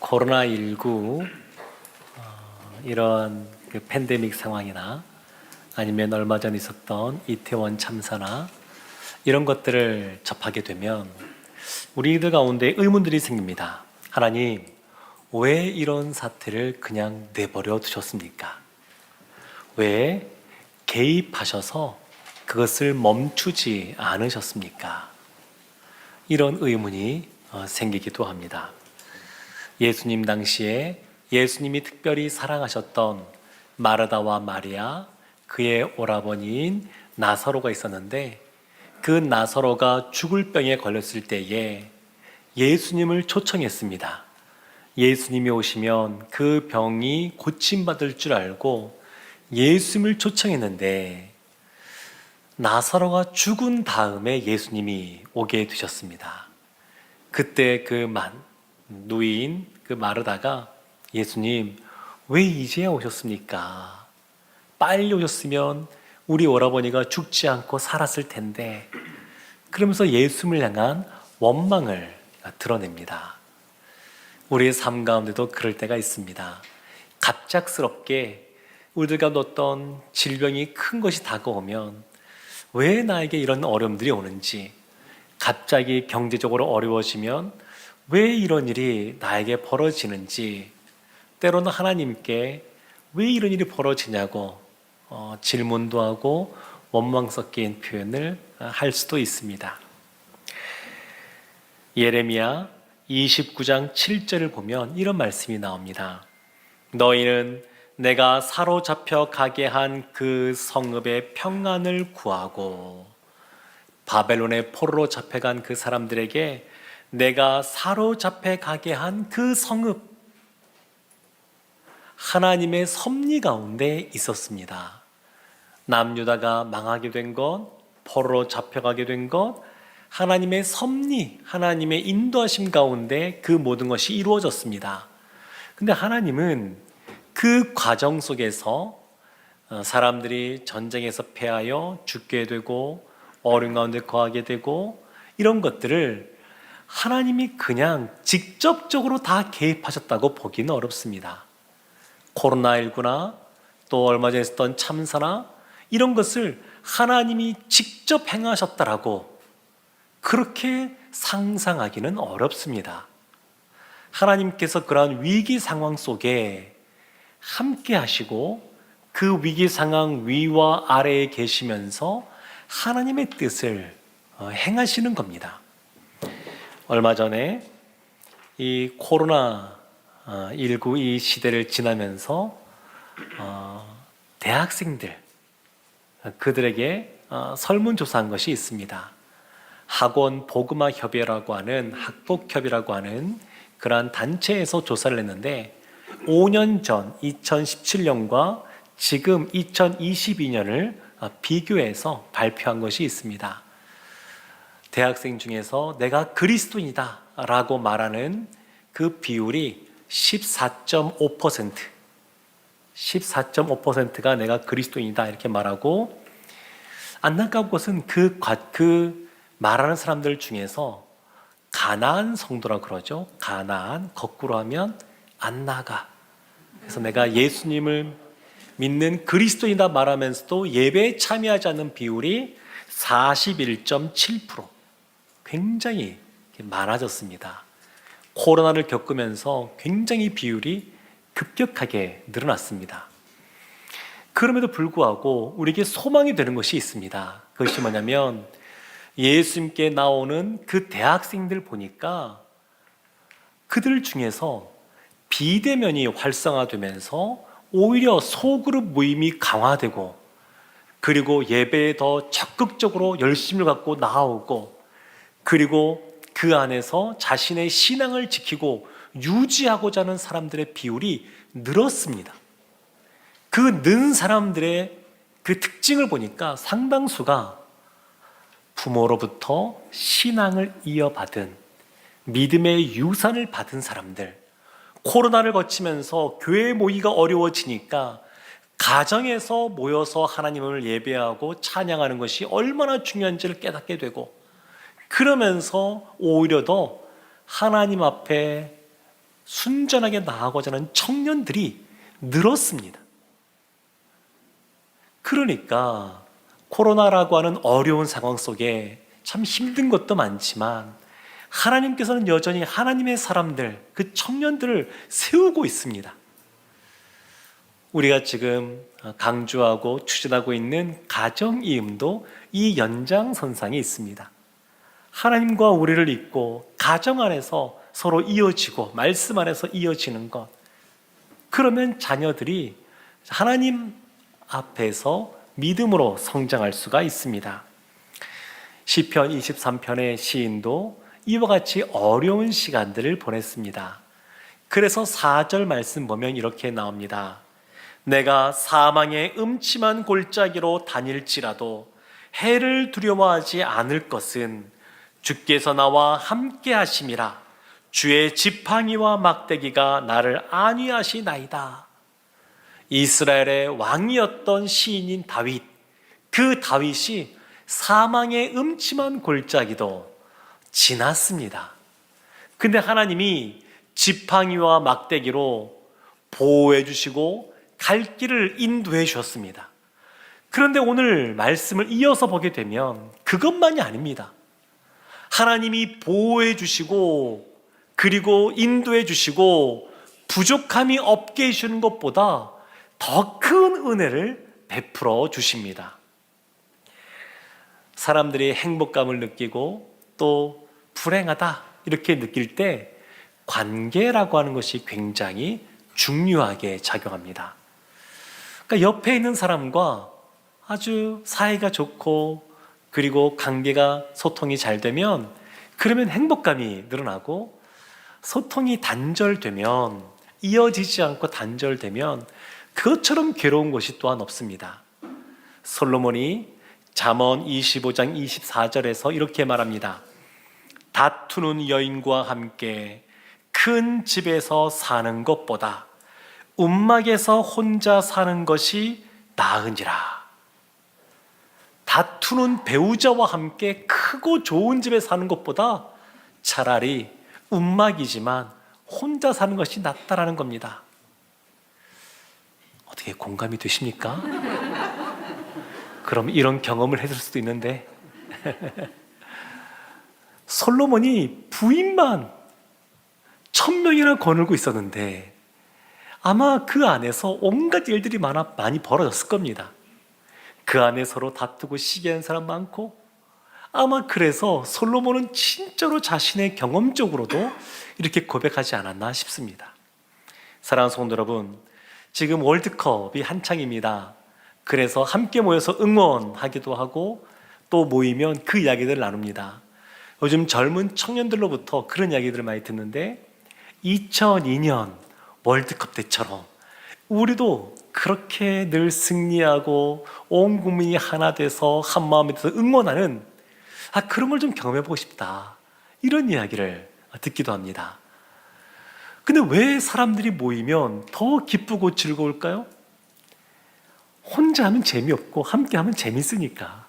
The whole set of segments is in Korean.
코로나19 이런 그 팬데믹 상황이나 아니면 얼마 전 있었던 이태원 참사나 이런 것들을 접하게 되면 우리들 가운데 의문들이 생깁니다. 하나님, 왜 이런 사태를 그냥 내버려 두셨습니까? 왜 개입하셔서 그것을 멈추지 않으셨습니까? 이런 의문이 생기기도 합니다. 예수님 당시에 예수님이 특별히 사랑하셨던 마르다와 마리아, 그의 오라버니인 나사로가 있었는데, 그 나사로가 죽을 병에 걸렸을 때에 예수님을 초청했습니다. 예수님이 오시면 그 병이 고침받을 줄 알고 예수님을 초청했는데, 나사로가 죽은 다음에 예수님이 오게 되셨습니다. 그때 그 누이인 그 마르다가 예수님, 왜 이제야 오셨습니까? 빨리 오셨으면 우리 오라버니가 죽지 않고 살았을 텐데, 그러면서 예수님을 향한 원망을 드러냅니다. 우리의 삶 가운데도 그럴 때가 있습니다. 갑작스럽게 우리들과 어떤 질병이 큰 것이 다가오면 왜 나에게 이런 어려움들이 오는지, 갑자기 경제적으로 어려워지면 왜 이런 일이 나에게 벌어지는지, 때로는 하나님께 왜 이런 일이 벌어지냐고 질문도 하고 원망 섞인 표현을 할 수도 있습니다. 예레미야 29장 7절을 보면 이런 말씀이 나옵니다. 너희는 내가 사로잡혀 가게 한 그 성읍의 평안을 구하고 바벨론의 포로로 잡혀간 그 사람들에게 내가 사로잡혀 가게 한 그 성읍, 하나님의 섭리 가운데 있었습니다. 남유다가 망하게 된 것, 포로로 잡혀가게 된 것, 하나님의 섭리, 하나님의 인도하심 가운데 그 모든 것이 이루어졌습니다. 근데 하나님은 그 과정 속에서 사람들이 전쟁에서 패하여 죽게 되고 어려움 가운데 거하게 되고 이런 것들을 하나님이 그냥 직접적으로 다 개입하셨다고 보기는 어렵습니다. 코로나19나 또 얼마 전에 있었던 참사나 이런 것을 하나님이 직접 행하셨다라고 그렇게 상상하기는 어렵습니다. 하나님께서 그러한 위기 상황 속에 함께 하시고 그 위기 상황 위와 아래에 계시면서 하나님의 뜻을 행하시는 겁니다. 얼마 전에 이 코로나19 이 시대를 지나면서 대학생들 그들에게 설문조사한 것이 있습니다. 학원 복음화 협의회라고 하는 학복협이라고 하는 그러한 단체에서 조사를 했는데 5년 전 2017년과 지금 2022년을 비교해서 발표한 것이 있습니다. 대학생 중에서 내가 그리스도인이다 라고 말하는 그 비율이 14.5%, 14.5%가 내가 그리스도인이다 이렇게 말하고, 안타까운 것은 그 말하는 사람들 중에서 가나안 성도라 그러죠. 가나안, 거꾸로 하면 안 나가. 그래서 내가 예수님을 믿는 그리스도인이다 말하면서도 예배에 참여하지 않는 비율이 41.7%, 굉장히 많아졌습니다. 코로나를 겪으면서 굉장히 비율이 급격하게 늘어났습니다. 그럼에도 불구하고 우리에게 소망이 되는 것이 있습니다. 그것이 뭐냐면 예수님께 나오는 그 대학생들 보니까 그들 중에서 비대면이 활성화되면서 오히려 소그룹 모임이 강화되고, 그리고 예배에 더 적극적으로 열심을 갖고 나아오고, 그리고 그 안에서 자신의 신앙을 지키고 유지하고자 하는 사람들의 비율이 늘었습니다. 그 는 사람들의 그 특징을 보니까 상당수가 부모로부터 신앙을 이어받은 믿음의 유산을 받은 사람들, 코로나를 거치면서 교회 모이기가 어려워지니까 가정에서 모여서 하나님을 예배하고 찬양하는 것이 얼마나 중요한지를 깨닫게 되고, 그러면서 오히려 더 하나님 앞에 순전하게 나아가고자 하는 청년들이 늘었습니다. 그러니까 코로나라고 하는 어려운 상황 속에 참 힘든 것도 많지만 하나님께서는 여전히 하나님의 사람들, 그 청년들을 세우고 있습니다. 우리가 지금 강조하고 추진하고 있는 가정이음도 이 연장선상에 있습니다. 하나님과 우리를 잇고 가정 안에서 서로 이어지고 말씀 안에서 이어지는 것, 그러면 자녀들이 하나님 앞에서 믿음으로 성장할 수가 있습니다. 시편 23편의 시인도 이와 같이 어려운 시간들을 보냈습니다. 그래서 4절 말씀 보면 이렇게 나옵니다. 내가 사망의 음침한 골짜기로 다닐지라도 해를 두려워하지 않을 것은 주께서 나와 함께 하심이라. 주의 지팡이와 막대기가 나를 안위하시나이다. 이스라엘의 왕이었던 시인인 다윗, 그 다윗이 사망의 음침한 골짜기도 지났습니다. 근데 하나님이 지팡이와 막대기로 보호해 주시고 갈 길을 인도해 주셨습니다. 그런데 오늘 말씀을 이어서 보게 되면 그것만이 아닙니다. 하나님이 보호해 주시고 그리고 인도해 주시고 부족함이 없게 해주는 것보다 더 큰 은혜를 베풀어 주십니다. 사람들이 행복감을 느끼고 또 불행하다 이렇게 느낄 때 관계라고 하는 것이 굉장히 중요하게 작용합니다. 그러니까 옆에 있는 사람과 아주 사이가 좋고 그리고 관계가 소통이 잘 되면 그러면 행복감이 늘어나고, 소통이 단절되면, 이어지지 않고 단절되면 그것처럼 괴로운 것이 또한 없습니다. 솔로몬이 잠언 25장 24절에서 이렇게 말합니다. 다투는 여인과 함께 큰 집에서 사는 것보다 움막에서 혼자 사는 것이 나으니라. 다투는 배우자와 함께 크고 좋은 집에 사는 것보다 차라리 움막이지만 혼자 사는 것이 낫다라는 겁니다. 어떻게 공감이 되십니까? 그럼 이런 경험을 해줄 수도 있는데 솔로몬이 부인만 1000명이나 거느리고 있었는데 아마 그 안에서 온갖 일들이 많이 벌어졌을 겁니다. 그 안에 서로 다투고 시기하는 사람 많고, 아마 그래서 솔로몬은 진짜로 자신의 경험적으로도 이렇게 고백하지 않았나 싶습니다. 사랑하는 성도 여러분, 지금 월드컵이 한창입니다. 그래서 함께 모여서 응원하기도 하고 또 모이면 그 이야기들을 나눕니다. 요즘 젊은 청년들로부터 그런 이야기들을 많이 듣는데 2002년 월드컵 때처럼 우리도 그렇게 늘 승리하고 온 국민이 하나 돼서 한 마음이 돼서 응원하는 그런 걸 좀 경험해보고 싶다, 이런 이야기를 듣기도 합니다. 근데 왜 사람들이 모이면 더 기쁘고 즐거울까요? 혼자 하면 재미없고 함께 하면 재밌으니까.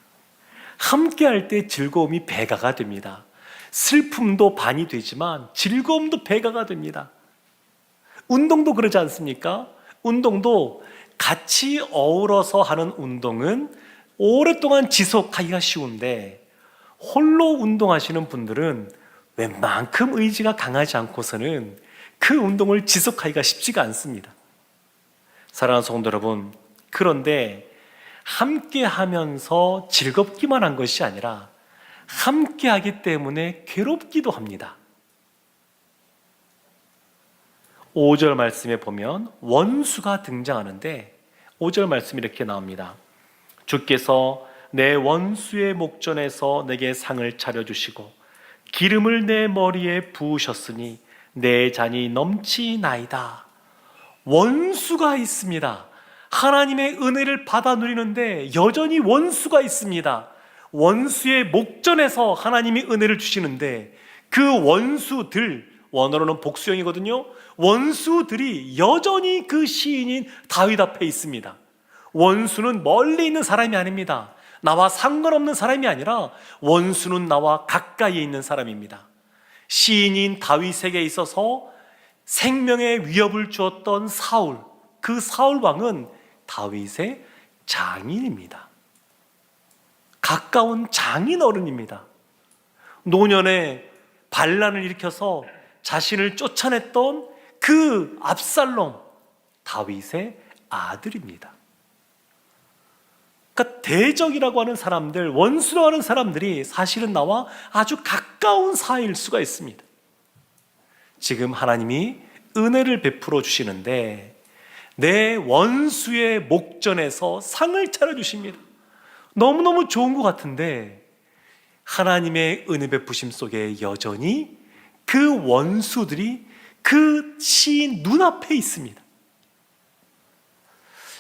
함께 할 때 즐거움이 배가가 됩니다. 슬픔도 반이 되지만 즐거움도 배가가 됩니다. 운동도 그러지 않습니까? 운동도 같이 어우러서 하는 운동은 오랫동안 지속하기가 쉬운데 홀로 운동하시는 분들은 웬만큼 의지가 강하지 않고서는 그 운동을 지속하기가 쉽지가 않습니다. 사랑하는 성도 여러분, 그런데 함께 하면서 즐겁기만 한 것이 아니라 함께 하기 때문에 괴롭기도 합니다. 5절 말씀에 보면 원수가 등장하는데 5절 말씀이 이렇게 나옵니다. 주께서 내 원수의 목전에서 내게 상을 차려주시고 기름을 내 머리에 부으셨으니 내 잔이 넘치나이다. 원수가 있습니다. 하나님의 은혜를 받아 누리는데 여전히 원수가 있습니다. 원수의 목전에서 하나님이 은혜를 주시는데 그 원수들, 원어로는 복수형이거든요. 원수들이 여전히 그 시인인 다윗 앞에 있습니다. 원수는 멀리 있는 사람이 아닙니다. 나와 상관없는 사람이 아니라 원수는 나와 가까이에 있는 사람입니다. 시인인 다윗에게 있어서 생명의 위협을 주었던 사울, 그 사울 왕은 다윗의 장인입니다. 가까운 장인 어른입니다. 노년에 반란을 일으켜서 자신을 쫓아냈던 그 압살롬, 다윗의 아들입니다. 그러니까 대적이라고 하는 사람들, 원수라고 하는 사람들이 사실은 나와 아주 가까운 사이일 수가 있습니다. 지금 하나님이 은혜를 베풀어 주시는데 내 원수의 목전에서 상을 차려주십니다. 너무너무 좋은 것 같은데 하나님의 은혜 베푸심 속에 여전히 그 원수들이 그 시인 눈앞에 있습니다.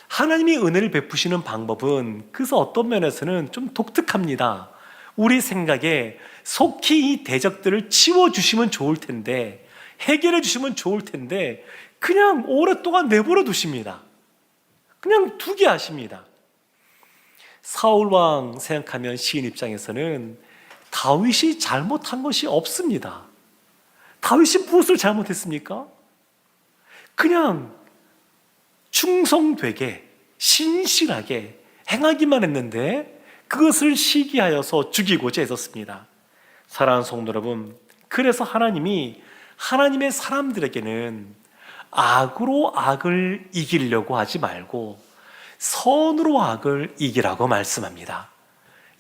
하나님이 은혜를 베푸시는 방법은 그래서 어떤 면에서는 좀 독특합니다. 우리 생각에 속히 이 대적들을 치워주시면 좋을 텐데, 해결해 주시면 좋을 텐데 그냥 오랫동안 내버려 두십니다. 그냥 두게 하십니다. 사울왕 생각하면 시인 입장에서는 다윗이 잘못한 것이 없습니다. 다윗이 무엇을 잘못했습니까? 그냥 충성되게 신실하게 행하기만 했는데 그것을 시기하여서 죽이고자 했었습니다. 사랑하는 성도 여러분, 그래서 하나님이 하나님의 사람들에게는 악으로 악을 이기려고 하지 말고 선으로 악을 이기라고 말씀합니다.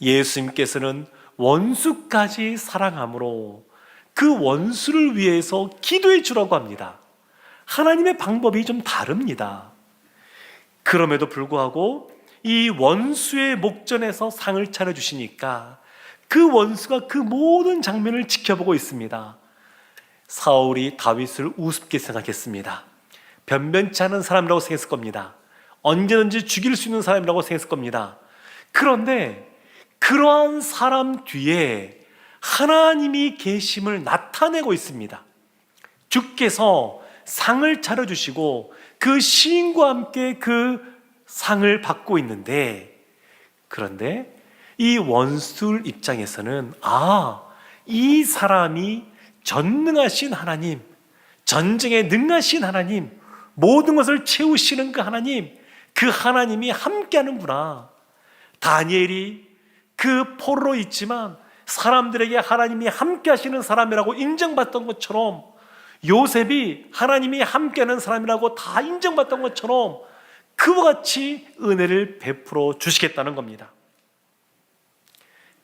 예수님께서는 원수까지 사랑함으로 그 원수를 위해서 기도해 주라고 합니다. 하나님의 방법이 좀 다릅니다. 그럼에도 불구하고 이 원수의 목전에서 상을 차려주시니까 그 원수가 그 모든 장면을 지켜보고 있습니다. 사울이 다윗을 우습게 생각했습니다. 변변치 않은 사람이라고 생각했을 겁니다. 언제든지 죽일 수 있는 사람이라고 생각했을 겁니다. 그런데 그러한 사람 뒤에 하나님이 계심을 나타내고 있습니다. 주께서 상을 차려주시고 그 시인과 함께 그 상을 받고 있는데, 그런데 이 원수 입장에서는 이 사람이 전능하신 하나님, 전쟁에 능하신 하나님, 모든 것을 채우시는 그 하나님, 그 하나님이 함께하는구나. 다니엘이 그 포로로 있지만 사람들에게 하나님이 함께하시는 사람이라고 인정받던 것처럼, 요셉이 하나님이 함께하는 사람이라고 다 인정받던 것처럼 그와 같이 은혜를 베풀어 주시겠다는 겁니다.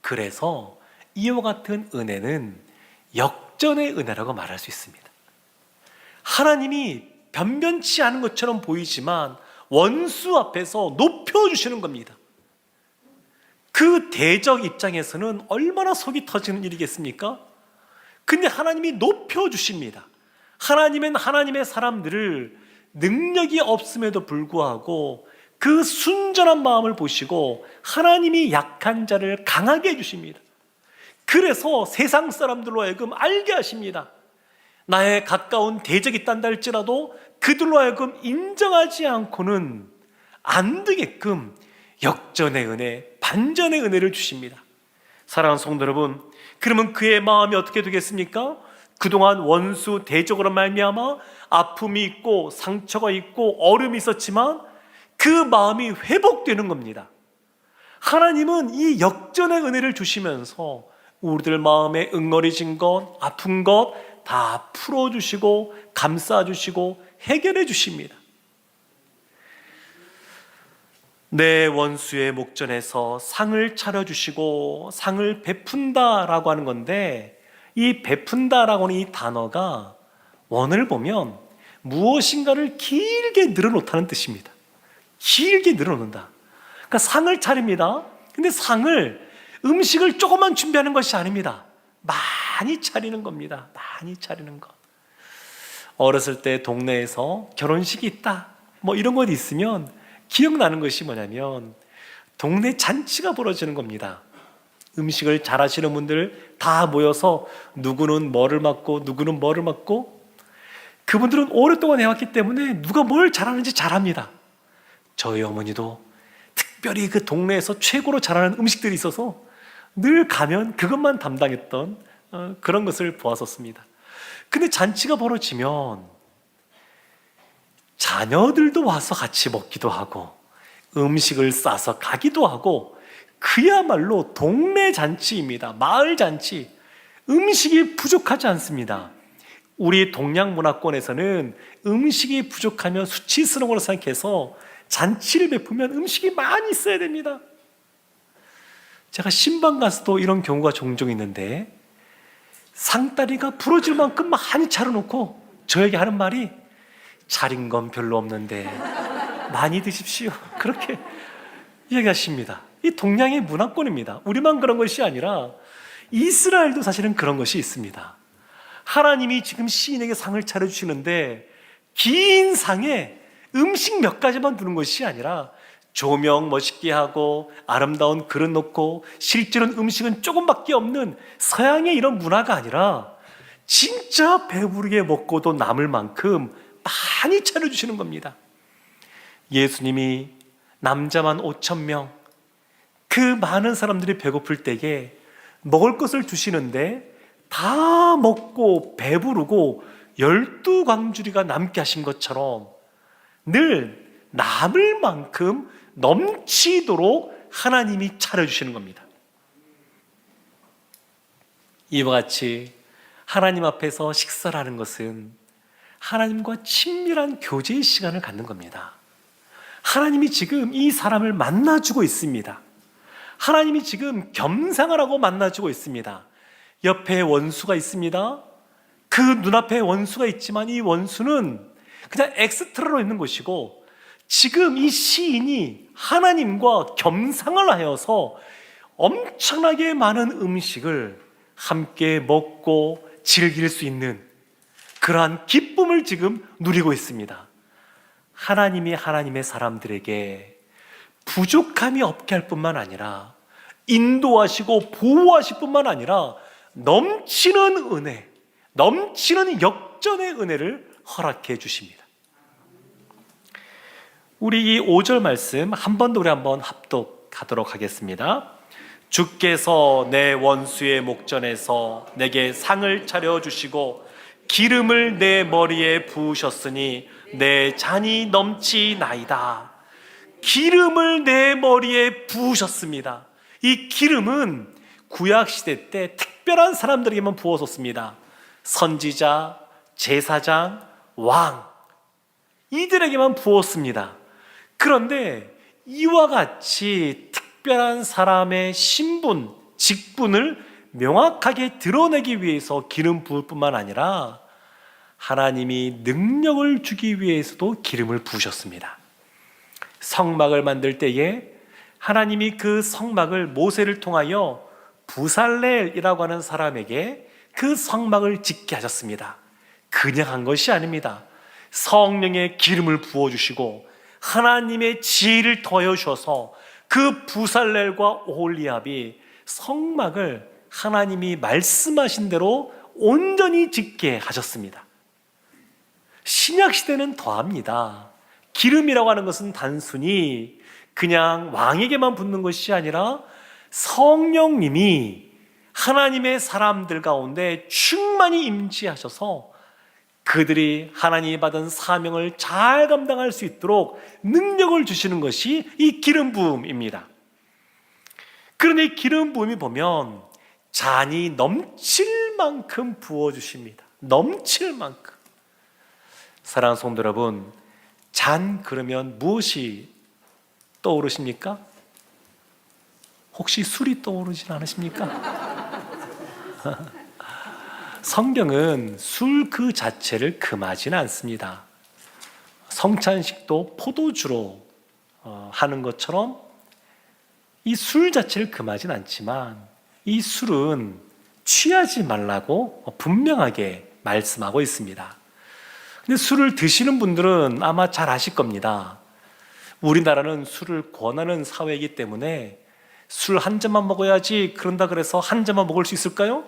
그래서 이와 같은 은혜는 역전의 은혜라고 말할 수 있습니다. 하나님이 변변치 않은 것처럼 보이지만 원수 앞에서 높여주시는 겁니다. 그 대적 입장에서는 얼마나 속이 터지는 일이겠습니까? 근데 하나님이 높여주십니다. 하나님은 하나님의 사람들을 능력이 없음에도 불구하고 그 순전한 마음을 보시고 하나님이 약한 자를 강하게 해주십니다. 그래서 세상 사람들로 하여금 알게 하십니다. 나의 가까운 대적이 있단다 할지라도 그들로 하여금 인정하지 않고는 안 되게끔 역전의 은혜, 반전의 은혜를 주십니다. 사랑하는 성도 여러분, 그러면 그의 마음이 어떻게 되겠습니까? 그동안 원수 대적으로 말미암아 아픔이 있고 상처가 있고 어려움이 있었지만 그 마음이 회복되는 겁니다. 하나님은 이 역전의 은혜를 주시면서 우리들 마음에 응어리진 것, 아픈 것 다 풀어주시고 감싸주시고 해결해 주십니다. 내 원수의 목전에서 상을 차려주시고 상을 베푼다라고 하는 건데, 이 베푼다라고 하는 이 단어가 원어를 보면 무엇인가를 길게 늘어놓다는 뜻입니다. 길게 늘어놓는다. 그러니까 상을 차립니다. 근데 상을, 음식을 조금만 준비하는 것이 아닙니다. 많이 차리는 겁니다. 많이 차리는 것. 어렸을 때 동네에서 결혼식이 있다, 뭐 이런 것 있으면 기억나는 것이 뭐냐면 동네 잔치가 벌어지는 겁니다. 음식을 잘하시는 분들 다 모여서 누구는 뭐를 맡고 누구는 뭐를 맡고, 그분들은 오랫동안 해왔기 때문에 누가 뭘 잘하는지 잘합니다. 저희 어머니도 특별히 그 동네에서 최고로 잘하는 음식들이 있어서 늘 가면 그것만 담당했던 그런 것을 보았었습니다. 근데 잔치가 벌어지면 자녀들도 와서 같이 먹기도 하고 음식을 싸서 가기도 하고 그야말로 동네 잔치입니다. 마을 잔치. 음식이 부족하지 않습니다. 우리 동양 문화권에서는 음식이 부족하면 수치스러운 걸로 생각해서 잔치를 베푸면 음식이 많이 있어야 됩니다. 제가 신방 가서도 이런 경우가 종종 있는데 상다리가 부러질 만큼 많이 차려놓고 저에게 하는 말이 차린 건 별로 없는데 많이 드십시오. 그렇게 이야기하십니다. 이 동양의 문화권입니다. 우리만 그런 것이 아니라 이스라엘도 사실은 그런 것이 있습니다. 하나님이 지금 시인에게 상을 차려주시는데 긴 상에 음식 몇 가지만 두는 것이 아니라 조명 멋있게 하고 아름다운 그릇 놓고 실제로는 음식은 조금밖에 없는 서양의 이런 문화가 아니라 진짜 배부르게 먹고도 남을 만큼 많이 차려주시는 겁니다. 예수님이 남자만 5,000명, 그 많은 사람들이 배고플 때에 먹을 것을 주시는데 다 먹고 배부르고 12광주리가 남게 하신 것처럼 늘 남을 만큼 넘치도록 하나님이 차려주시는 겁니다. 이와 같이 하나님 앞에서 식사를 하는 것은 하나님과 친밀한 교제의 시간을 갖는 겁니다. 하나님이 지금 이 사람을 만나주고 있습니다. 하나님이 지금 겸상을 하고 만나주고 있습니다. 옆에 원수가 있습니다. 그 눈앞에 원수가 있지만 이 원수는 그냥 엑스트라로 있는 것이고 지금 이 시인이 하나님과 겸상을 하여서 엄청나게 많은 음식을 함께 먹고 즐길 수 있는 그러한 기쁨을 지금 누리고 있습니다. 하나님이 하나님의 사람들에게 부족함이 없게 할 뿐만 아니라 인도하시고 보호하실 뿐만 아니라 넘치는 은혜, 넘치는 역전의 은혜를 허락해 주십니다. 우리 이 5절 말씀 한 번 더 우리 한번 합독하도록 하겠습니다. 주께서 내 원수의 목전에서 내게 상을 차려주시고 기름을 내 머리에 부으셨으니 내 잔이 넘치나이다. 기름을 내 머리에 부으셨습니다. 이 기름은 구약시대 때 특별한 사람들에게만 부어졌습니다. 선지자, 제사장, 왕, 이들에게만 부었습니다. 그런데 이와 같이 특별한 사람의 신분, 직분을 명확하게 드러내기 위해서 기름 부을 뿐만 아니라 하나님이 능력을 주기 위해서도 기름을 부으셨습니다. 성막을 만들 때에 하나님이 그 성막을 모세를 통하여 부살렐이라고 하는 사람에게 그 성막을 짓게 하셨습니다. 그냥 한 것이 아닙니다. 성령의 기름을 부어주시고 하나님의 지혜를 더하여 주셔서 그 부살렐과 오홀리압이 성막을 하나님이 말씀하신 대로 온전히 짓게 하셨습니다. 신약시대는 더합니다. 기름이라고 하는 것은 단순히 그냥 왕에게만 붓는 것이 아니라 성령님이 하나님의 사람들 가운데 충만히 임재하셔서 그들이 하나님이 받은 사명을 잘 감당할 수 있도록 능력을 주시는 것이 이 기름 부음입니다. 그런데 이 기름 부음이 보면 잔이 넘칠 만큼 부어주십니다. 넘칠 만큼. 사랑하는 성도 여러분, 잔 그러면 무엇이 떠오르십니까? 혹시 술이 떠오르진 않으십니까? 성경은 술 그 자체를 금하지는 않습니다. 성찬식도 포도주로 하는 것처럼 이 술 자체를 금하진 않지만 이 술은 취하지 말라고 분명하게 말씀하고 있습니다. 근데 술을 드시는 분들은 아마 잘 아실 겁니다. 우리나라는 술을 권하는 사회이기 때문에 술 한 잔만 먹어야지 그런다 그래서 한 잔만 먹을 수 있을까요?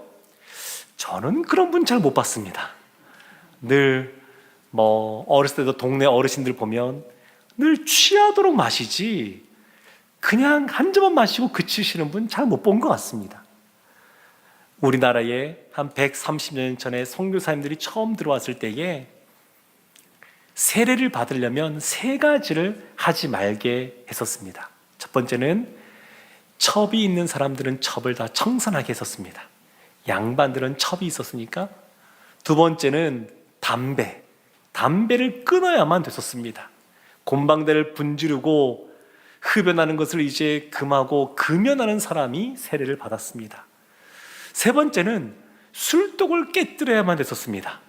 저는 그런 분 잘 못 봤습니다. 늘 어렸을 때도 동네 어르신들 보면 늘 취하도록 마시지 그냥 한 잔만 마시고 그치시는 분 잘 못 본 것 같습니다. 우리나라에 한 130년 전에 선교사님들이 처음 들어왔을 때에 세례를 받으려면 세 가지를 하지 말게 했었습니다. 첫 번째는 첩이 있는 사람들은 첩을 다 청산하게 했었습니다. 양반들은 첩이 있었으니까. 두 번째는 담배를 끊어야만 됐었습니다. 곰방대를 분지르고 흡연하는 것을 이제 금하고 금연하는 사람이 세례를 받았습니다. 세 번째는 술독을 깨뜨려야만 됐었습니다.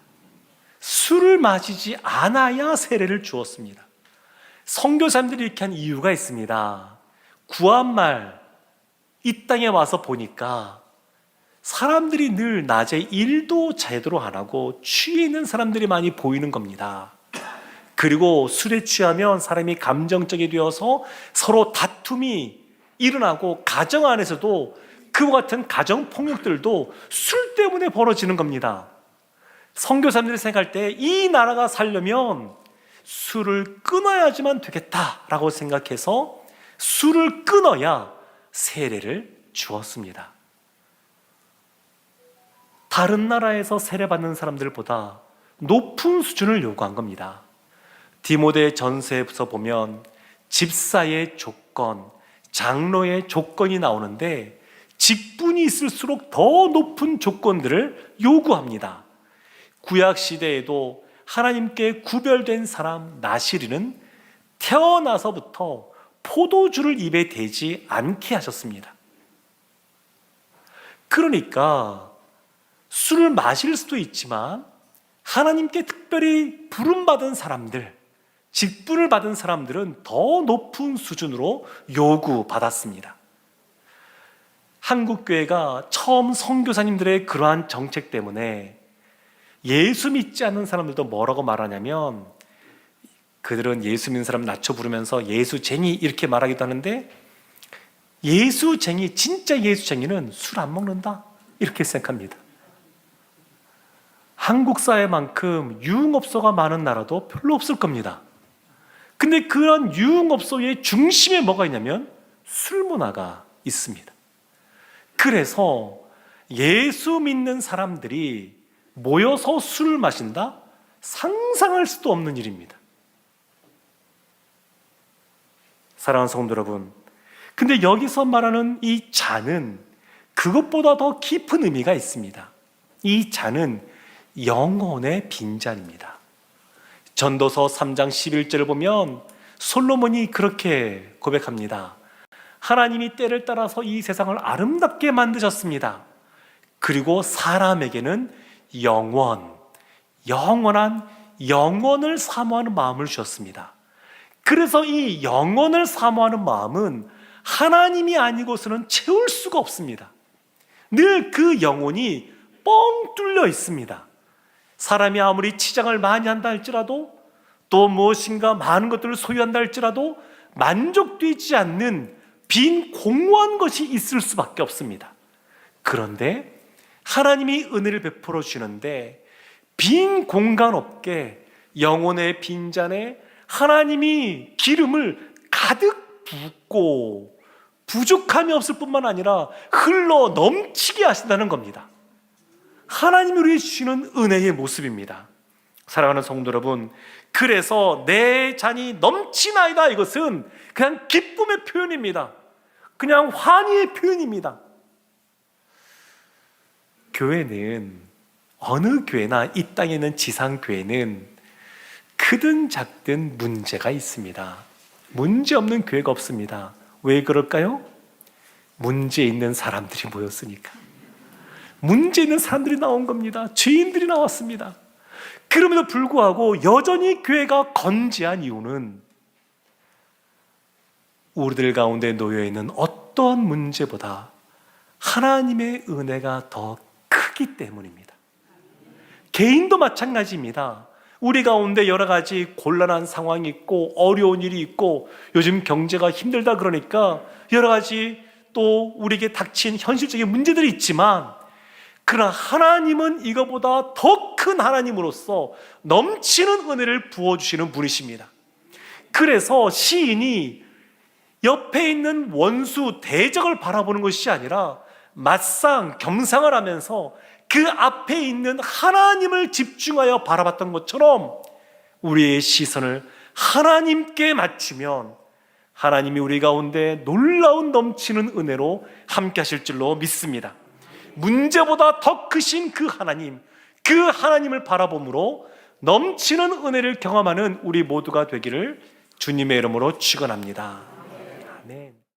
술을 마시지 않아야 세례를 주었습니다. 선교사님들이 이렇게 한 이유가 있습니다. 구한말 이 땅에 와서 보니까 사람들이 늘 낮에 일도 제대로 안 하고 취해 있는 사람들이 많이 보이는 겁니다. 그리고 술에 취하면 사람이 감정적이 되어서 서로 다툼이 일어나고 가정 안에서도 그와 같은 가정 폭력들도 술 때문에 벌어지는 겁니다. 선교사님들이 생각할 때 이 나라가 살려면 술을 끊어야지만 되겠다라고 생각해서 술을 끊어야 세례를 주었습니다. 다른 나라에서 세례받는 사람들보다 높은 수준을 요구한 겁니다. 디모데 전서에서 보면 집사의 조건, 장로의 조건이 나오는데 직분이 있을수록 더 높은 조건들을 요구합니다. 구약 시대에도 하나님께 구별된 사람 나시리는 태어나서부터 포도주를 입에 대지 않게 하셨습니다. 그러니까 술을 마실 수도 있지만 하나님께 특별히 부름받은 사람들, 직분을 받은 사람들은 더 높은 수준으로 요구받았습니다. 한국교회가 처음 선교사님들의 그러한 정책 때문에 예수 믿지 않는 사람들도 뭐라고 말하냐면, 그들은 예수 믿는 사람 낮춰 부르면서 예수쟁이 이렇게 말하기도 하는데, 예수쟁이, 진짜 예수쟁이는 술 안 먹는다 이렇게 생각합니다. 한국 사회만큼 유흥업소가 많은 나라도 별로 없을 겁니다. 근데 그런 유흥업소의 중심에 뭐가 있냐면 술 문화가 있습니다. 그래서 예수 믿는 사람들이 모여서 술을 마신다? 상상할 수도 없는 일입니다. 사랑하는 성도 여러분, 근데 여기서 말하는 이 잔은 그것보다 더 깊은 의미가 있습니다. 이 잔은 영혼의 빈잔입니다. 전도서 3장 11절을 보면 솔로몬이 그렇게 고백합니다. 하나님이 때를 따라서 이 세상을 아름답게 만드셨습니다. 그리고 사람에게는 영원한 영원을 사모하는 마음을 주셨습니다. 그래서 이 영원을 사모하는 마음은 하나님이 아니고서는 채울 수가 없습니다. 늘 그 영혼이 뻥 뚫려 있습니다. 사람이 아무리 치장을 많이 한다 할지라도, 또 무엇인가 많은 것들을 소유한다 할지라도 만족되지 않는 빈 공허한 것이 있을 수밖에 없습니다. 그런데 하나님이 은혜를 베풀어 주시는데 빈 공간 없게 영혼의 빈잔에 하나님이 기름을 가득 붓고 부족함이 없을 뿐만 아니라 흘러 넘치게 하신다는 겁니다. 하나님이 우리에게 주시는 은혜의 모습입니다. 사랑하는 성도 여러분, 그래서 내 잔이 넘치나이다, 이것은 그냥 기쁨의 표현입니다. 그냥 환희의 표현입니다. 교회는, 어느 교회나 이 땅에 있는 지상교회는 크든 작든 문제가 있습니다. 문제 없는 교회가 없습니다. 왜 그럴까요? 문제 있는 사람들이 모였으니까. 문제 있는 사람들이 나온 겁니다. 죄인들이 나왔습니다. 그럼에도 불구하고 여전히 교회가 건재한 이유는 우리들 가운데 놓여있는 어떠한 문제보다 하나님의 은혜가 더 크기 때문입니다. 개인도 마찬가지입니다. 우리 가운데 여러 가지 곤란한 상황이 있고 어려운 일이 있고 요즘 경제가 힘들다 그러니까 여러 가지 또 우리에게 닥친 현실적인 문제들이 있지만, 그러나 하나님은 이거보다 더 큰 하나님으로서 넘치는 은혜를 부어주시는 분이십니다. 그래서 시인이 옆에 있는 원수 대적을 바라보는 것이 아니라 맞상 겸상을 하면서 그 앞에 있는 하나님을 집중하여 바라봤던 것처럼 우리의 시선을 하나님께 맞추면 하나님이 우리 가운데 놀라운 넘치는 은혜로 함께 하실 줄로 믿습니다. 문제보다 더 크신 그 하나님을 바라봄으로 넘치는 은혜를 경험하는 우리 모두가 되기를 주님의 이름으로 축원합니다.